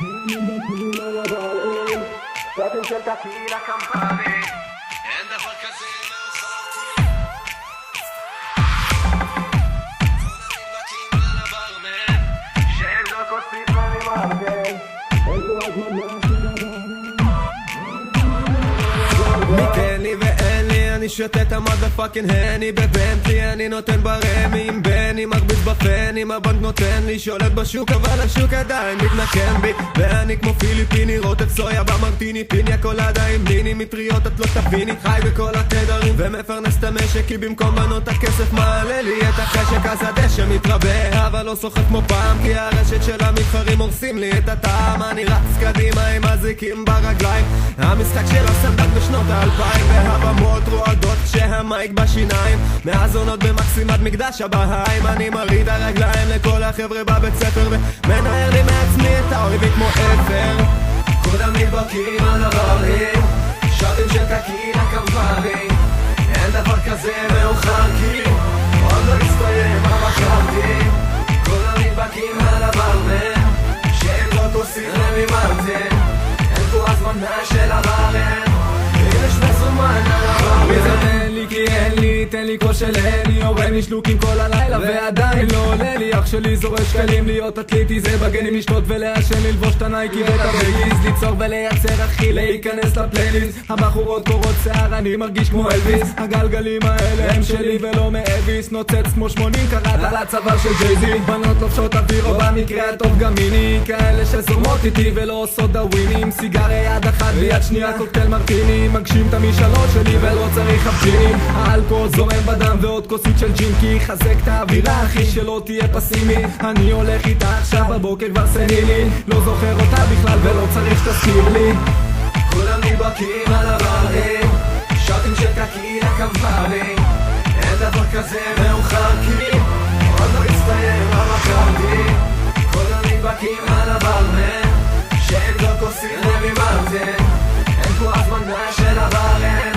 שתים של טקילה קמפרי, אין דבר כזה מאוחר כל המדבקים על הברמן שהם לא כוסית וממרגן אין כל הזמן מי תן לי ואין לי אני שותה את המאדפאקינג הני בבנטלי אני נותן ברמי עם בני מרביץ בפנים הבנק נותן לי שולט בשוק אבל השוק עדיין מתנקם בי ואני כמו פיליפיני רוטב סויה במרטיני פיניה קולדה עם ליני מטריות את לא תביני חי בכל התדרים ומפרנס את המשק כי במקום בנות הכסף מעלה לי את החשק אז הדשא מתרבה אבל לא שוחק כמו פעם כי הרשת של המתחרים הורסים לי את הטעם אני רץ קדימה עם הזיקים ברגליים המשחק של הסנדק בשנות ה-2000 והבמות רועדות כשהמייק בשיניים מאז עונות במקסים עד מקדש הבהיים אני מריד הרגליים לכל החבר'ה בבית ספר ומנער לי מעצמי את האויבי כמו אפר כולם מתברקים על הברים שתים של טקילה קמפרי אין דבר כזה מאוחר כי עוד לא הסתיים מה בחרתי כולם מתברקים על הברמן שהם לא תוסיף למי מרטין אין פה הזמנה של הברן יש מזומן על הברמן אין לי כי אין לי תן לי כל של הני הורי משלוקים כל הלילה ועדיין לא עולה לי אח שלי זורש שקלים להיות אתליטי זה בגנים לשתות ולעשן ללבוש את הנייקי ואת הבייליז ליצור ולייצר אחי להיכנס לפלייליסט הבחורות קורות שיער אני מרגיש כמו אלוויס הגלגלים האלה הם שלי ולא מאביס נוצץ כמו 80 קראט על הצוואר של ג'ייזי בנות לובשות אוויר או במקרה הטוב גם מיני כאלה שזורמות איתי ולא עושות דווינים סיגריה יד אחת ויד שנייה קוקטייל מרטיני מגשים את המשאלות שלי ולא צריך חפשינים האלכוהול זורם בדם ועוד כוסית של ג'ינקי חזק את האווירה אחי שלא תהיה פסימי אני הולך איתה עכשיו בבוקר כבר סנילי לא זוכר אותה בכלל ולא צריך שתזכיר לי כולם נדבקים על הברים שתים של טקילה קמפרי אין דבר כזה מאוחר כי עוד לא הסתיים מה בחרתי כולם נדבקים על הברמן שהם לא כוסית למי מרטין אין פה הזמנה של הברן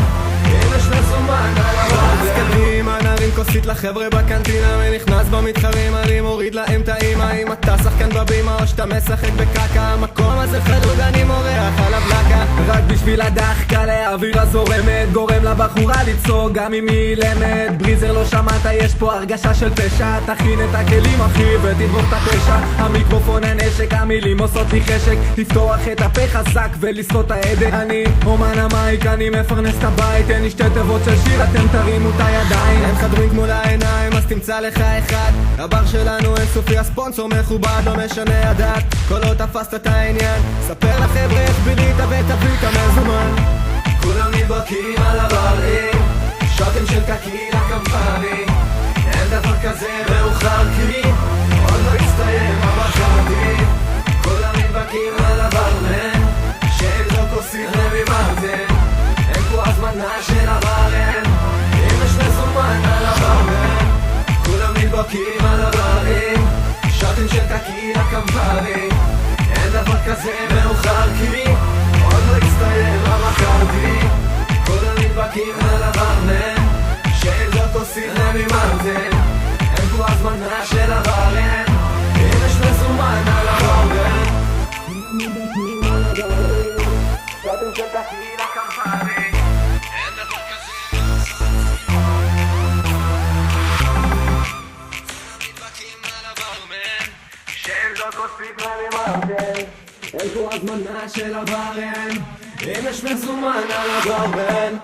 אם יש מזומן על הברן אז קדימה נרים כוסית לחבר'ה בקנטינה ונכנס במתחרים אני מוריד להם את האמא אם אתה שחקן בבימה או שאתה משחק בקקה המקום הזה חדוד אני מורח עליו לקה רק בשביל הדחקה לאווירה זורמת גורם לבחורה לצעוק גם אם היא למד בריזר לא שמעת יש פה הרגשה של פשע תכין את הכלים אחי ותדבוך את הפשע המיקרופון הנשק המילים עושות לי חשק לפתוח את הפה חזק ולסחוט העדק אני אומן המייק אני מפרנס את הבית אין לי שתי תיבות של שיר אתם תרימו את הידיים הם חדרים כמו לעיניים אז תמצא לך אחד הבר שלנו אין סופי הספונסור מכובד לא משנה הדת כל עוד תפסת את העניין ספר לחבר'ה איך בילית ותביא את המזומן כולם נדבקים על הברים שתים של טקילה קמפרי אין דבר כזה מאוחר כי עוד לא הסתיים מה בחרתי כולם נדבקים על הברמן שהם לא כוסית למי מרטין אין פה הזמנה של הברן אם יש מזומן על הברמן כולם נדבקים על הברים שתים של טקילה קמפרי אין דבר כזה מאוחר כי עוד לא הסתיים מה בחרתי כולם נדבקים על הברמן שהם לא כוסית למי מרטין אין פה הזמנה של הברן אם יש מזומן על הברמן כולם נדבקים על הברים שתים של טקילה קמפרי אין דבר כזה שהם לא כוסית למי מרטין אין פה הזמנה של הברן אם יש מזומן על הברן